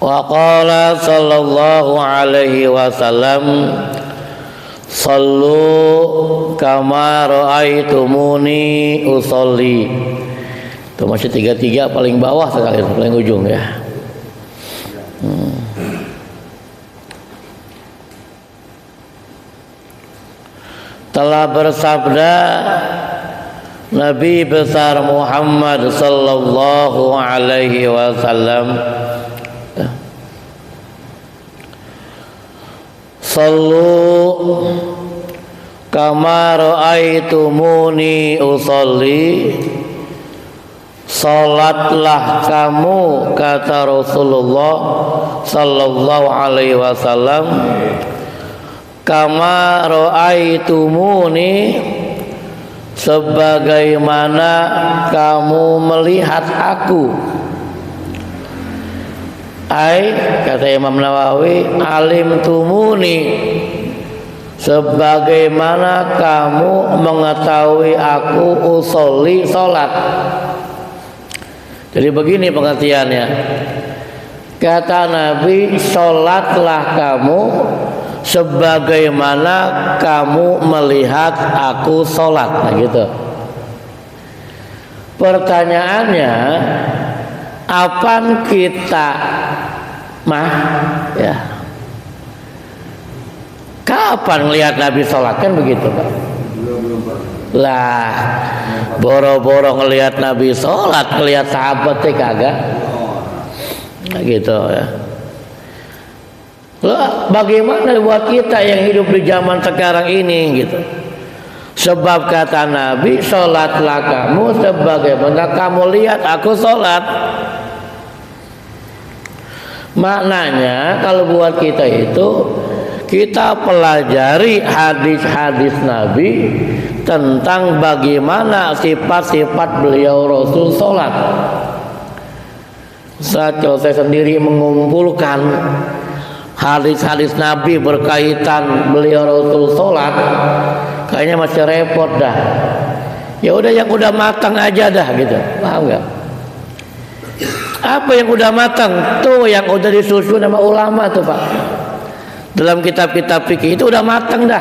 Wa qala sallallahu alaihi wasallam, sallu kama ra'aitumuni usolli. Itu masih 33 paling bawah sekali, paling ujung ya. Telah bersabda Nabi besar Muhammad sallallahu alaihi wasallam, sallu kama ra'aitumuni usolli. Salatlah kamu, kata Rasulullah sallallahu alaihi wasallam, kama ra'aitumuni, sebagaimana kamu melihat aku. Ai, kata Imam Nawawi, alim tumuni, sebagaimana kamu mengetahui aku usolli, salat. Jadi begini pengertiannya, kata Nabi, salatlah kamu sebagaimana kamu melihat aku salat. Nah gitu. Pertanyaannya, apaan kita ya, kapan lihat Nabi sholat, kan begitu Pak? Lah, boro-boro ngelihat Nabi sholat, ngelihat sahabatnya kagak, nah, gitu ya. Lah, bagaimana buat kita yang hidup di zaman sekarang ini gitu? Sebab kata Nabi, sholatlah kamu sebagaimana kamu lihat aku sholat. Maknanya kalau buat kita itu, kita pelajari hadis-hadis Nabi tentang bagaimana sifat-sifat beliau Rasul sholat. Saya sendiri mengumpulkan hadis-hadis Nabi berkaitan beliau Rasul sholat, kayaknya masih repot dah. Ya udah yang udah matang aja dah gitu, paham nggak? Apa yang udah matang? Tuh yang udah disusun sama ulama tuh Pak. Dalam kitab-kitab fikih itu udah matang dah.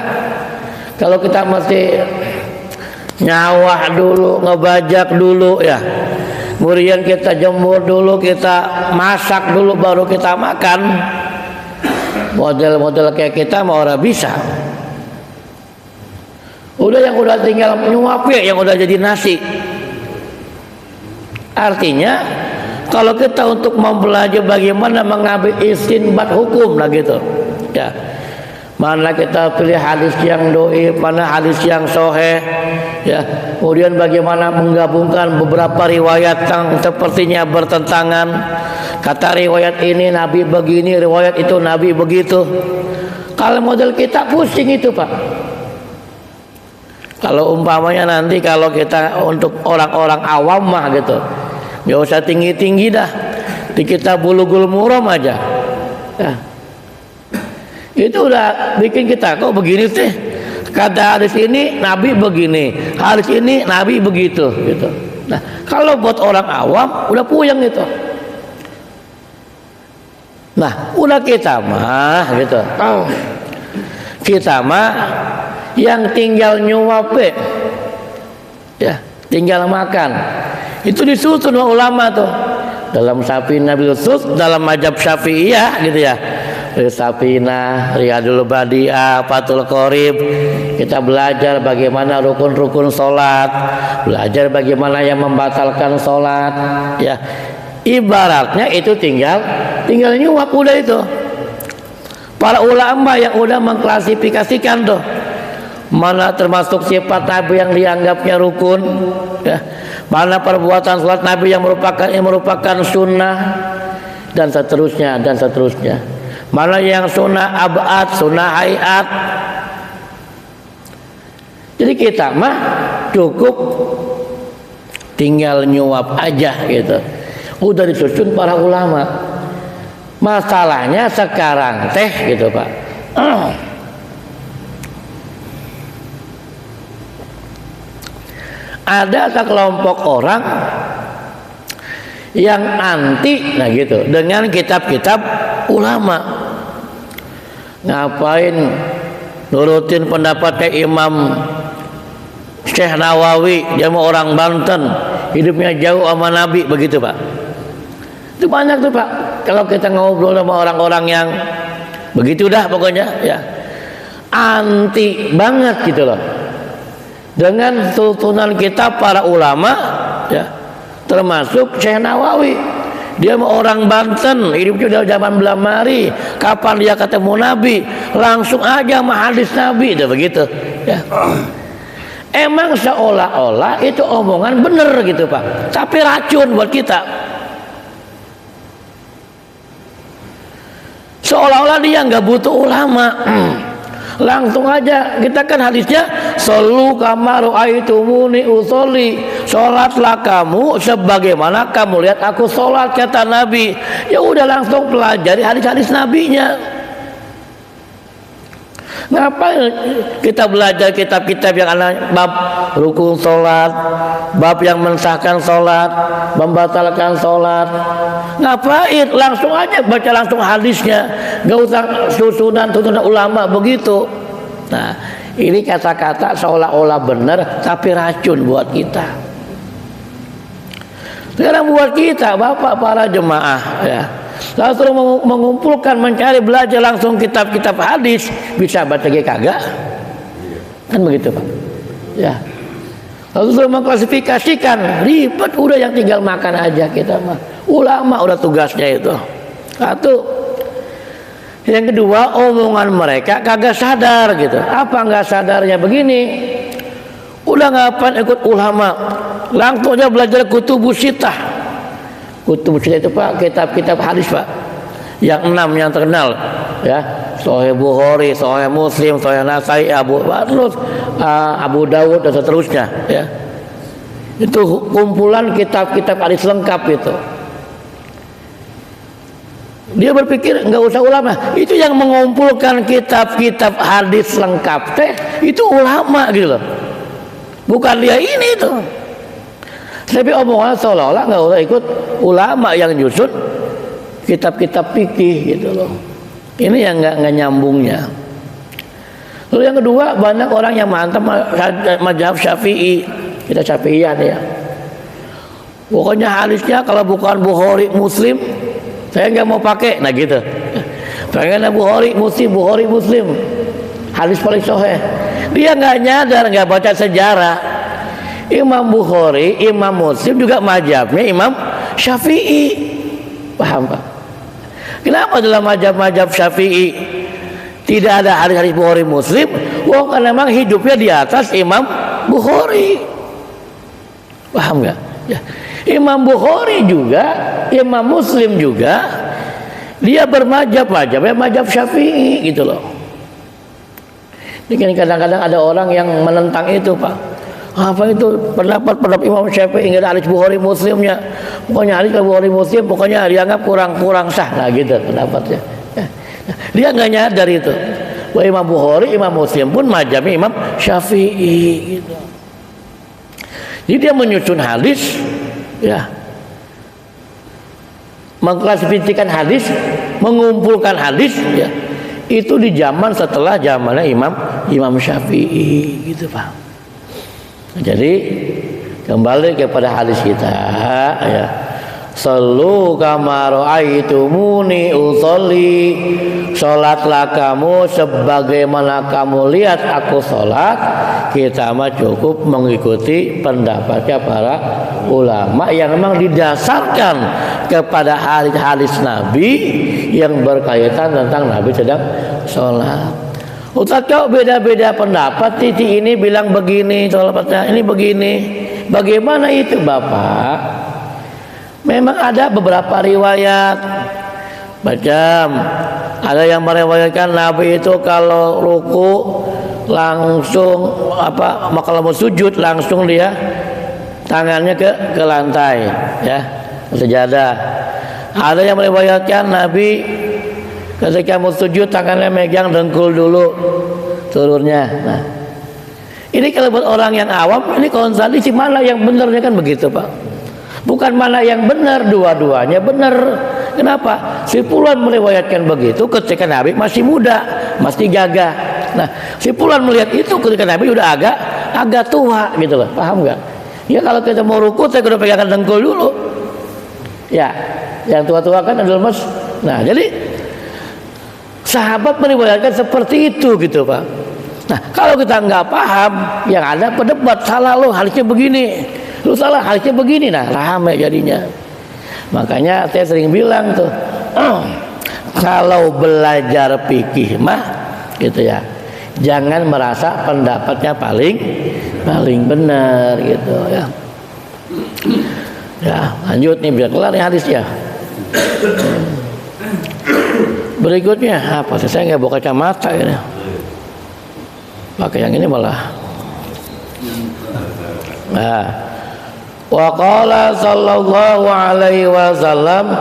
Kalau kita masih nyawah dulu, ngebajak dulu ya, kemudian kita jemur dulu, kita masak dulu, baru kita makan. Model-model kayak kita mau orang bisa. Udah yang udah tinggal nyuap ya, yang udah jadi nasi. Artinya kalau kita untuk mempelajari bagaimana mengambil istinbat hukum lah gitu ya, mana kita pilih hadis yang doi, mana hadis yang soheh ya, kemudian bagaimana menggabungkan beberapa riwayat yang sepertinya bertentangan. Kata riwayat ini Nabi begini, riwayat itu Nabi begitu. Kalau model kita pusing itu Pak. Kalau umpamanya nanti kalau kita untuk orang-orang awam mah gitu, nggak usah tinggi-tinggi dah, di kita Bulughul Maram aja ya. Itu udah bikin kita kok begini sih, kata hadis ini Nabi begini, hadis ini Nabi begitu gitu. Nah kalau buat orang awam udah puyeng itu. Nah udah kita mah gitu, kita mah yang tinggal nyuap ya, tinggal makan. Itu disusun oleh ulama tuh. Dalam Safina Bil Sus, dalam mazhab Syafi'iyah gitu ya. Safina, Riyadul Badi'ah, Fathul Qorib. Kita belajar bagaimana rukun-rukun sholat, belajar bagaimana yang membatalkan sholat ya. Ibaratnya itu tinggal nyuap udah itu. Para ulama yang udah mengklasifikasikan tuh, mana termasuk sifat Nabi yang dianggapnya rukun ya, mana perbuatan sholat Nabi yang merupakan sunnah, dan seterusnya. Mana yang sunnah abad, sunnah hayat. Jadi kita mah cukup tinggal nyuap aja gitu. Udah disusun para ulama. Masalahnya sekarang teh gitu Pak. Ada sekelompok orang yang anti, nah gitu, dengan kitab-kitab ulama. Ngapain nurutin pendapatnya Imam Syekh Nawawi, dia mau orang Banten, hidupnya jauh sama Nabi, begitu Pak. Itu banyak tuh Pak, kalau kita ngobrol sama orang-orang yang begitu dah pokoknya ya, anti banget gitu loh dengan tuntunan kitab para ulama ya, termasuk Syekh Nawawi. Dia mau orang Banten, hidupnya udah zaman Belamari, kapan dia ketemu Nabi, langsung aja sama hadis Nabi, udah begitu ya. Emang seolah-olah itu omongan bener gitu Pak, tapi racun buat kita. Seolah-olah dia nggak butuh ulama. Langsung aja, kita kan hadisnya sallu kama ra'aitumuni usolli, sholatlah kamu sebagaimana kamu lihat aku sholat, kata Nabi. Ya udah, langsung pelajari hadis-hadis Nabinya. Ngapain kita belajar kitab-kitab yang ada bab rukun sholat, bab yang mensahkan sholat, membatalkan sholat? Ngapain? Langsung aja baca langsung hadisnya, nggak usah susunan ulama begitu. Nah, ini kata-kata seolah-olah benar tapi racun buat kita. Sekarang buat kita, Bapak para jemaah ya, langsung mengumpulkan, mencari, belajar langsung kitab-kitab hadis, bisa baca kagak? Kan begitu Pak ya. Lalu suruh mengklasifikasikan, ribet, udah yang tinggal makan aja kita mah. Ulama udah tugasnya itu. Satu. Yang kedua, omongan mereka kagak sadar gitu. Apa nggak sadarnya? Begini, udah ngapain ikut ulama, langsung aja belajar kutubus sittah. Kutubus sittah itu Pak, kitab-kitab hadis Pak, yang 6 yang terkenal ya, Sahih Bukhari, Sahih Muslim, Sahih Nasai, Abu Dawud dan seterusnya ya. Itu kumpulan kitab-kitab hadis lengkap itu. Dia berpikir nggak usah ulama, itu yang mengumpulkan kitab-kitab hadis lengkap teh itu ulama gitu loh, bukan dia ini tuh. Tapi omongan seolah-olah nggak usah ikut ulama yang nyusun kitab-kitab fikih gitu loh. Ini yang nggak nyambungnya. Lalu yang kedua, banyak orang yang mantap mazhab Syafi'i. Kita Syafi'ian ya. Pokoknya hadisnya kalau bukan Bukhari Muslim, saya nggak mau pakai. Nah gitu. Pengen Bukhari Muslim, hadis paling sahih. Dia nggak nyadar, nggak baca sejarah. Imam Bukhari, Imam Muslim juga mazhabnya Imam Syafi'i. Paham Pak? Kenapa dalam mazhab Syafi'i tidak ada hadis-hadis Bukhari Muslim? Wah, karena memang hidupnya di atas Imam Bukhari. Paham nggak? Ya. Imam Bukhari juga, Imam Muslim juga, dia bermazhab Syafi'i gitu loh. Ini kadang-kadang ada orang yang menentang itu Pak. Apa itu pendapat Imam Syafi'i, nggak ada hadis Bukhari Muslimnya. Pokoknya hadis Bukhari Muslim pokoknya dianggap kurang sah lah gitu pendapatnya. Dia nggak nyadar itu. Bahwa Imam Bukhari, Imam Muslim pun mazhabnya Imam Syafi'i gitu. Jadi dia menyusun hadis ya, mengklasifikasikan hadis, mengumpulkan hadis ya, itu di zaman setelah zamannya Imam Syafi'i gitu Pak. Jadi kembali kepada hadis kita ya, sallu kama ra'aitumuni usolli, sholatlah kamu sebagaimana kamu lihat aku sholat. Kita mah cukup mengikuti pendapatnya para ulama yang memang didasarkan kepada hadis-hadis Nabi yang berkaitan tentang Nabi sedang sholat. Ustaz kok beda-beda pendapat, titik ini bilang begini, sholatnya ini begini. Bagaimana itu Bapak? Memang ada beberapa riwayat macam ada yang meriwayatkan Nabi itu kalau ruku langsung kalau mau sujud langsung dia tangannya ke lantai ya, sejadah. Ada yang meriwayatkan Nabi ketika mau sujud tangannya megang dengkul dulu turunnya. Nah, ini kalau buat orang yang awam, ini konsultasi mana yang benernya kan begitu Pak. Bukan Bukan mana yang benar, dua-duanya benar. Kenapa? Si Fulan meriwayatkan begitu ketika Nabi masih muda, masih gagah. Nah, si Fulan melihat itu ketika Nabi udah agak tua gitu loh. Paham nggak? Ya kalau kita mau ruku, saya kudu pegangkan dengkul dulu. Ya, yang tua-tua kan adalah mas. Nah, jadi sahabat meriwayatkan seperti itu gitu Pak. Nah, kalau kita nggak paham, yang ada berdebat, salah lo harusnya begini, lu salah harusnya begini. Nah, ramai jadinya. Makanya saya sering bilang tuh, kalau belajar fikih mah gitu ya, jangan merasa pendapatnya paling benar gitu ya. Ya, lanjut nih biar kelar nih hadis ya. Berikutnya apa? Saya nggak bawa kacamata ini. Pakai yang ini malah. Nah, wa qala sallallahu alaihi wasallam,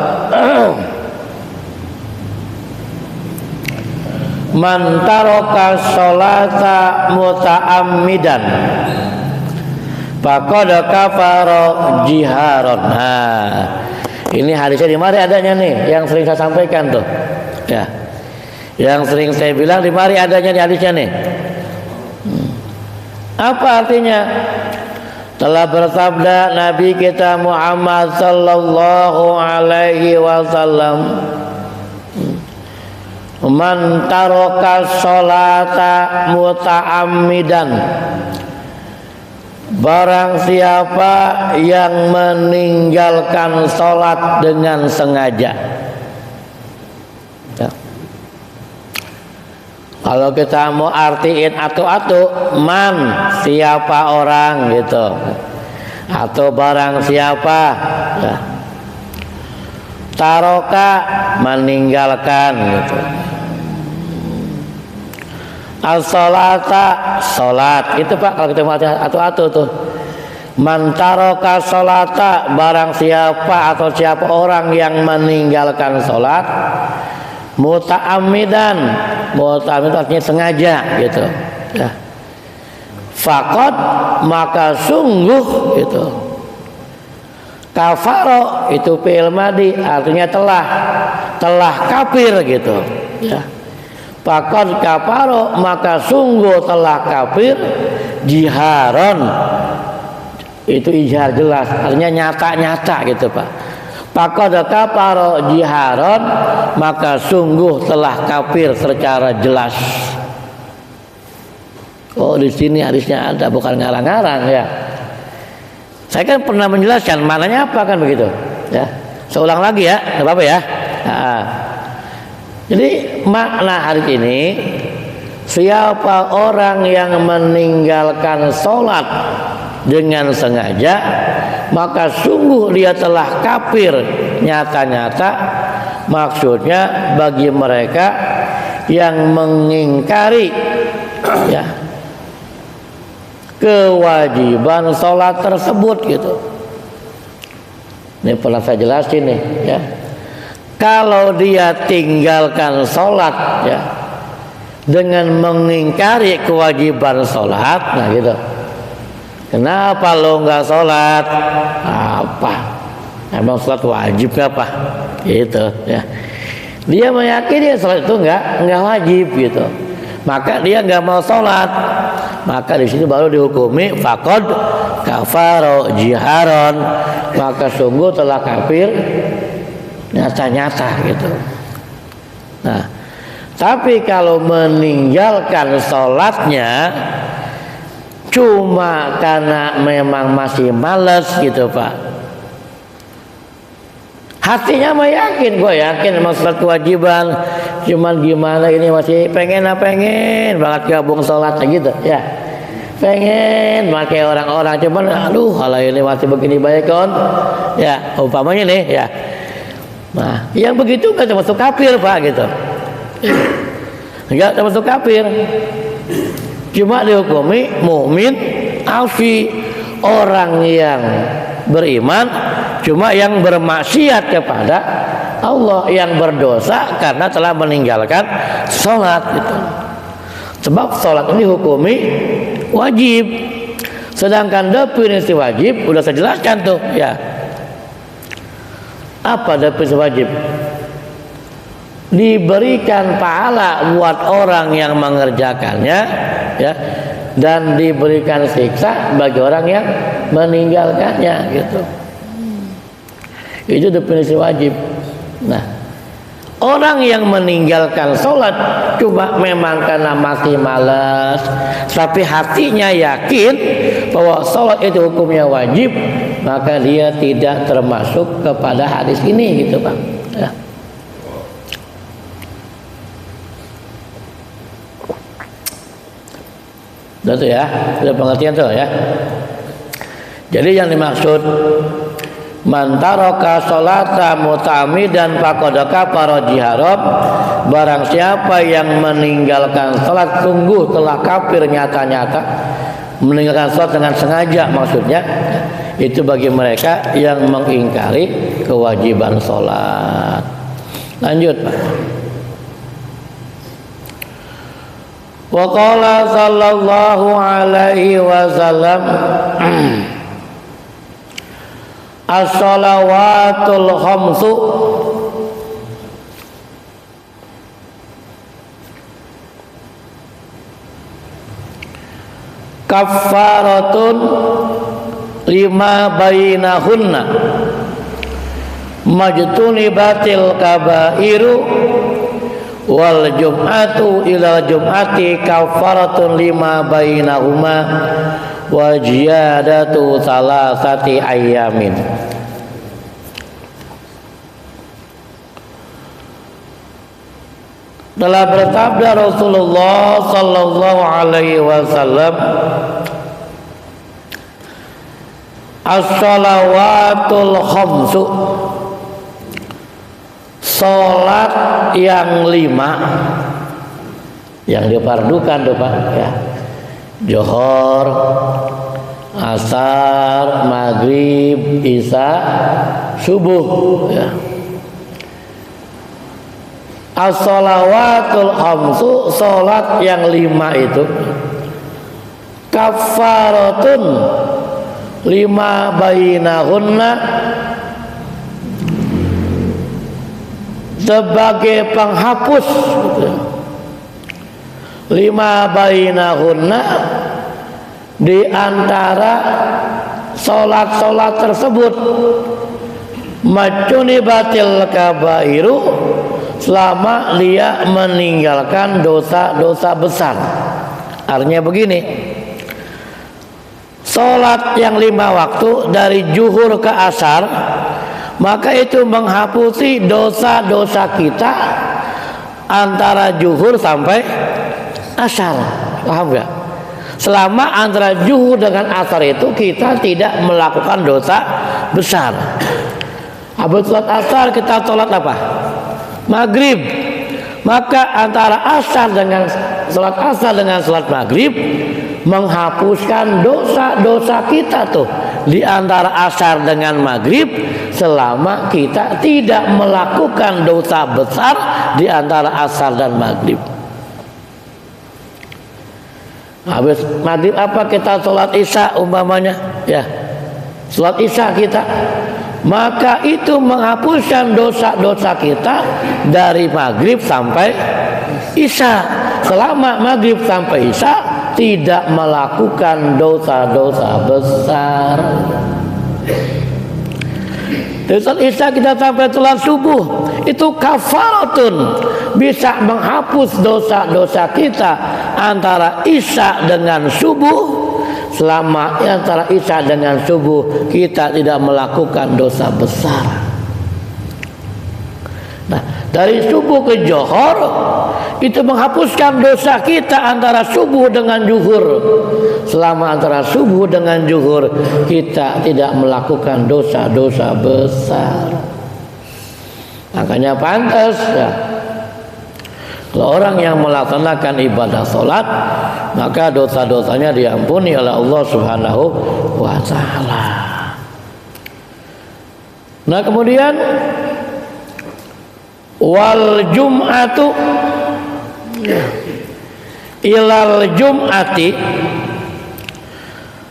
man taraka sholata muta'ammidan faqad kafara jiharon. Nah, ini hadisnya di mari adanya nih, yang sering saya sampaikan tuh. Ya. Yang sering saya bilang di mari adanya di hadisnya nih. Apa artinya? Telah bersabda Nabi kita Muhammad sallallahu alaihi wasallam, man taraka sholata muta'ammidan, barang siapa yang meninggalkan sholat dengan sengaja. Ya. Kalau kita mau artiin atu-atu, man siapa orang gitu, atau barang siapa ya. Taroka meninggalkan gitu. As-sholata sholat itu Pak, kalau kita mau atu-atu tuh, man taroka sholata, barang siapa atau siapa orang yang meninggalkan sholat muta'ammidan, muta'ammid artinya sengaja gitu ya. Faqad, maka sungguh gitu. Kafaro itu fi'il madhi, artinya telah kafir gitu ya. Faqad kafaro, maka sungguh telah kafir jiharon, itu ijhar jelas, artinya nyata-nyata gitu Pak. Faqad kafara jiharon, maka sungguh telah kafir secara jelas. Oh, di sini hadisnya ada, bukan ngarang-ngarang ya. Saya kan pernah menjelaskan maknanya apa kan begitu ya. Saya ulang lagi ya, enggak apa-apa ya. Nah, jadi makna hadis ini, siapa orang yang meninggalkan sholat dengan sengaja, maka sungguh dia telah kafir nyata-nyata. Maksudnya bagi mereka yang mengingkari ya kewajiban sholat tersebut gitu. Ini pernah saya jelasin nih ya. Kalau dia tinggalkan sholat ya dengan mengingkari kewajiban sholat, nah gitu. Kenapa lo nggak sholat? Apa? Emang sholat wajib nggak Pak? Gitu ya. Dia meyakini sholat itu nggak wajib gitu. Maka dia nggak mau sholat. Maka di situ baru dihukumi faqad kafara jiharon, maka sungguh telah kafir nyata-nyata gitu. Nah, tapi kalau meninggalkan sholatnya cuma karena memang masih malas gitu Pak, hatinya mah yakin, gue yakin memang sholat kewajiban, cuman gimana ini masih pengen banget gabung sholat gitu ya, pengen pakai orang-orang, cuman aduh kalau ini masih begini baik kan ya, umpamanya nih ya. Nah, yang begitu nggak termasuk kafir Pak gitu, nggak termasuk kafir, cuma dihukumi mukmin afi, orang yang beriman, cuma yang bermaksiat kepada Allah, yang berdosa karena telah meninggalkan sholat gitu. Sebab sholat ini hukumi wajib, sedangkan definisi wajib udah saya jelaskan tuh ya. Apa definisi wajib? Diberikan pahala buat orang yang mengerjakannya, ya, dan diberikan siksa bagi orang yang meninggalkannya, gitu. Itu definisi wajib. Nah, orang yang meninggalkan sholat cuma memang karena masih malas, tapi hatinya yakin bahwa sholat itu hukumnya wajib, maka dia tidak termasuk kepada hadis ini, gitu Pak. Ya. Itu ya, sudah pengertian tuh ya. Jadi yang dimaksud man taraka sholata muta'ammidan faqad kafara jiharam, barang siapa yang meninggalkan salat sungguh telah kafir nyata-nyata. Meninggalkan salat dengan sengaja maksudnya, itu bagi mereka yang mengingkari kewajiban salat. Lanjut Pak. Wa qala sallallahu alaihi wasallam as-shalawatul khamsu kaffaratun lima bainahunna majtunibatil kabairu wal jum'atu ilal jum'ati kafaratun lima bainahuma wa ziyadatu salasati ayyamin. Telah bersabda Rasulullah sallallahu alaihi wasallam, as-shalawatul khamsu, sholat yang 5 yang difardukan tuh Pak ya, Johor, asar, maghrib, isya, subuh ya. As-shalawatul khamsu, sholat yang 5 itu kafaratun lima bainahunna, sebagai penghapus, gitu. Lima bainahunna, di antara sholat-sholat tersebut, majtunibatil kabairu, selama dia meninggalkan dosa-dosa besar. Artinya begini, sholat yang 5 waktu dari zuhur ke asar, maka itu menghapusi dosa-dosa kita antara zuhur sampai asar. Paham gak? Selama antara zuhur dengan asar itu kita tidak melakukan dosa besar. Habis sholat asar kita sholat apa? Maghrib. Maka antara asar dengan sholat asar dengan sholat maghrib menghapuskan dosa-dosa kita tuh di antara asar dengan maghrib, selama kita tidak melakukan dosa besar di antara asar dan maghrib. Habis maghrib apa kita sholat isya umpamanya ya, sholat isya kita, maka itu menghapuskan dosa-dosa kita dari maghrib sampai isya. Selama maghrib sampai isya tidak melakukan dosa-dosa besar. Dari sholat isya kita sampai sholat subuh, itu kafaratun, bisa menghapus dosa-dosa kita antara isya dengan subuh. Selama antara isya dengan subuh kita tidak melakukan dosa besar. Nah, dari subuh ke johor itu menghapuskan dosa kita antara subuh dengan zuhur. Selama antara subuh dengan zuhur kita tidak melakukan dosa-dosa besar. Makanya pantas ya, kalau orang yang melaksanakan ibadah sholat, maka dosa-dosanya diampuni oleh Allah Subhanahu wa ta'ala. Nah kemudian wal jum'atu ilal jum'ati,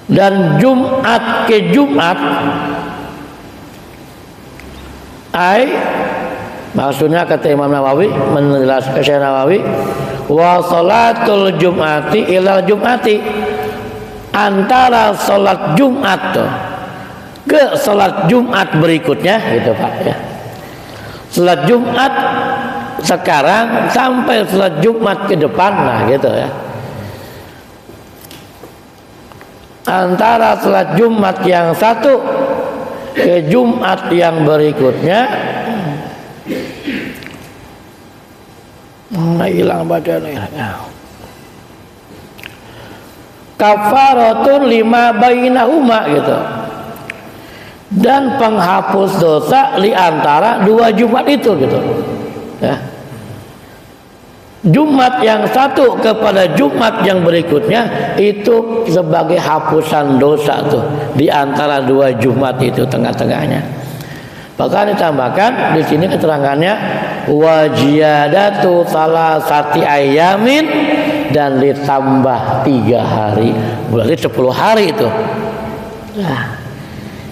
dan Jumat ke Jumat maksudnya kata Imam Nawawi, menjelaskan Syekh Nawawi, wa salatul jum'ati ilal jum'ati, antara salat Jumat ke salat Jumat berikutnya gitu Pak ya. Salat Jumat sekarang sampai salat Jumat ke depan, nah gitu ya. Antara salat Jumat yang satu ke Jumat yang berikutnya, hilang badannya. Kafaratun lima bainahuma gitu. Dan penghapus dosa di antara dua Jumat itu gitu. Ya. Jumat yang satu kepada Jumat yang berikutnya itu sebagai hapusan dosa tuh di antara dua Jumat itu tengah-tengahnya. Bahkan ditambahkan di sini keterangannya wajiyadatu salasati ayamin, dan ditambah 3 hari, berarti 10 hari itu. Nah,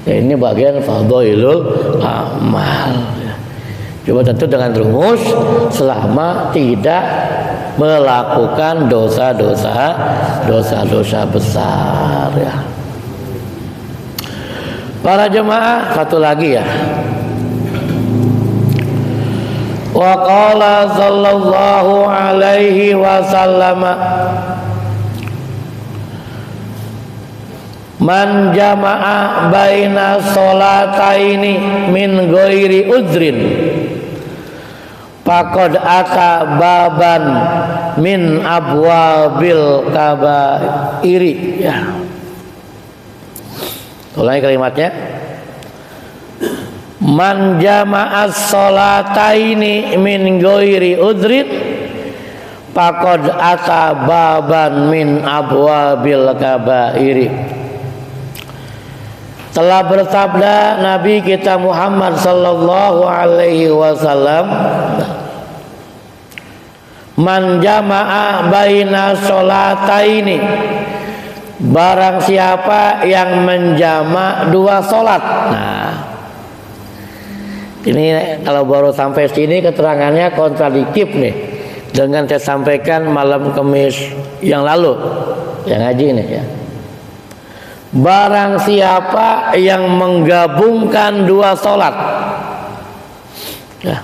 ini bagian fadhailul amal. Cuma tentu dengan rumus selama tidak melakukan dosa-dosa besar ya. Para jemaah, satu lagi ya. Wa qala sallallahu alaihi wasallam, man jama'a baina sholataini min ghairi udrin faqad ata baban min abwabil kabairi ya. Ulangi kalimatnya. Man jama'as sholataini min ghairi udrin faqad ata baban min abwabil kabairi. Telah bersabda Nabi kita Muhammad sallallahu alaihi wasallam, man jama'a baina sholataini, barang siapa yang menjama dua sholat. Nah, ini kalau baru sampai sini keterangannya kontradiktif nih dengan saya sampaikan malam Kamis yang lalu yang ngaji nih ya. Barang siapa yang menggabungkan dua sholat ya,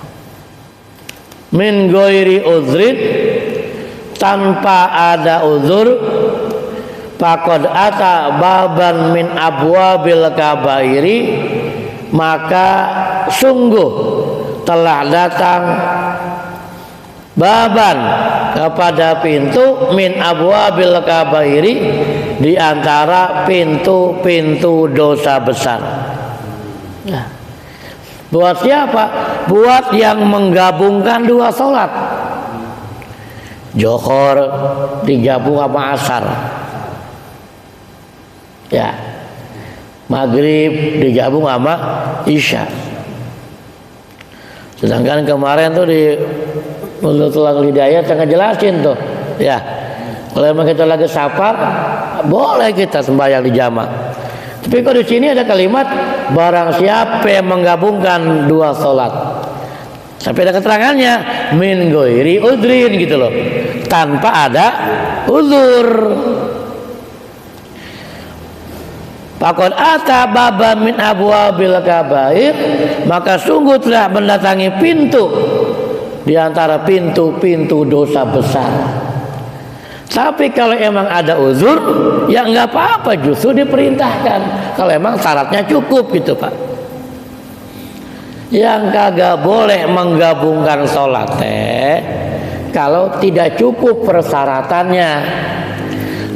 min ghairi uzrin, tanpa ada uzur, faqad ata baban min abwabil kabairi, maka sungguh telah datang baban kepada pintu min abwabil kabairi, di antara pintu-pintu dosa besar. Nah, buat siapa? Buat yang menggabungkan dua sholat, Johor digabung sama asar ya, maghrib digabung sama isya. Sedangkan kemarin tuh di Tulang Hidayah saya ngejelasin tuh ya, kalau memang kita lagi safar boleh kita sembahyang di jama'. Tapi kalau di sini ada kalimat barang siapa yang menggabungkan dua sholat, sampai ada keterangannya min ghairi udrin gitu loh, tanpa ada uzur. Faqad ata baba min abwabil kabair, maka sungguh telah mendatangi pintu di antara pintu-pintu dosa besar. Tapi kalau emang ada uzur, ya nggak apa-apa, justru diperintahkan kalau emang syaratnya cukup gitu Pak. Yang kagak boleh menggabungkan sholat kalau tidak cukup persyaratannya.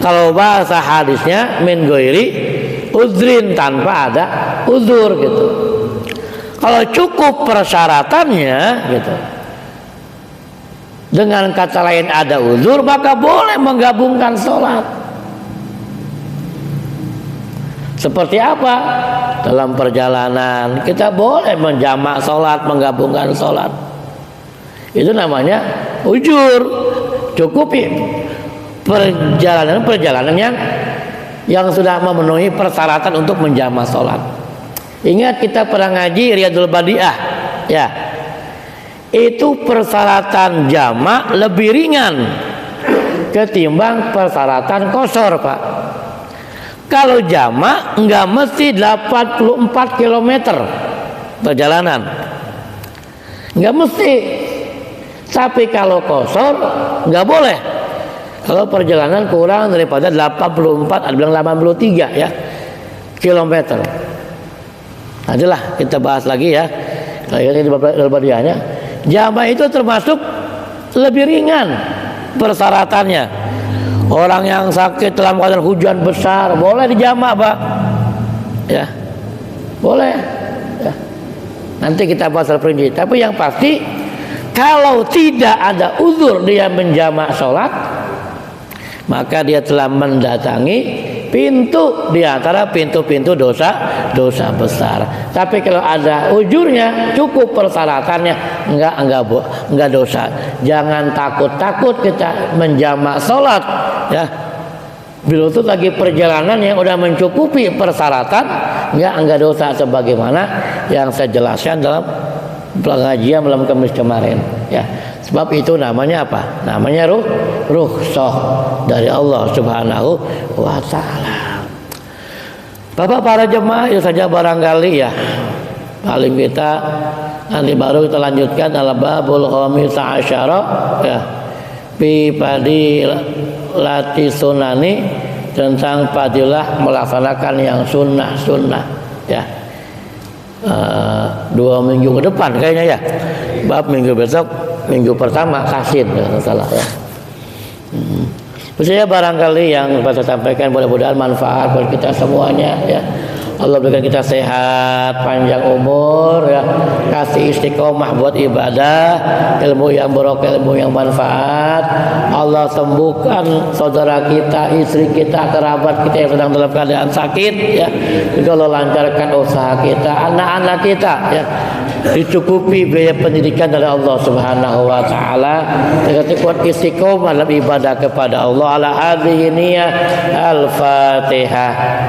Kalau bahasa hadisnya min ghairi uzrin, tanpa ada uzur gitu. Kalau cukup persyaratannya gitu, dengan kata lain ada uzur, maka boleh menggabungkan sholat. Seperti apa? Dalam perjalanan kita boleh menjamak sholat, menggabungkan sholat. Itu namanya ujur. Cukupi perjalanan yang sudah memenuhi persyaratan untuk menjamak sholat. Ingat kita pernah ngaji Riyadul Badi'ah ya, itu persyaratan jamak lebih ringan ketimbang persyaratan qashar, Pak. Kalau jamak nggak mesti 84 km perjalanan, nggak mesti. Tapi kalau qashar nggak boleh. Kalau perjalanan kurang daripada 84, ada bilang 83 ya kilometer. Adalah kita bahas lagi ya. Ini berbadianya. Jamak itu termasuk lebih ringan persyaratannya. Orang yang sakit dalam keadaan hujan besar boleh dijamak, Pak. Ya. Boleh. Ya. Nanti kita bahas rinci. Tapi yang pasti kalau tidak ada uzur dia menjamak sholat, maka dia telah mendatangi pintu di antara pintu-pintu dosa besar. Tapi kalau ada ujurnya, cukup persyaratannya, enggak dosa. Jangan takut kita menjamak sholat, ya. Bila itu lagi perjalanan yang udah mencukupi persyaratan, enggak dosa, sebagaimana yang saya jelaskan dalam pengajian malam Kamis kemarin, ya. Sebab itu namanya apa? Namanya rukhsah dari Allah Subhanahu wa taala. Bapak para jemaah, itu saja barangkali ya. Paling kita nanti baru kita lanjutkan al-babul khamis asyara, ya. Fi fadilati sunani, tentang fadilah melaksanakan yang sunnah, ya. 2 minggu ke depan kayaknya ya. Bab minggu besok, minggu pertama kasin, kalau salah ya. Saya barangkali yang saya sampaikan mudah-mudahan manfaat buat kita semuanya ya. Allah berikan kita sehat, panjang umur ya, kasih istiqomah buat ibadah, ilmu yang barokah, ilmu yang manfaat. Allah sembuhkan saudara kita, istri kita, kerabat kita yang sedang dalam keadaan sakit ya. Juga Allah lancarkan usaha kita, anak-anak kita ya, dicukupi biaya pendidikan dari Allah Subhanahu wa taala. Kita kuat istiqomah dalam ibadah kepada Allah. Ala hadhihi niyah al-Fatihah.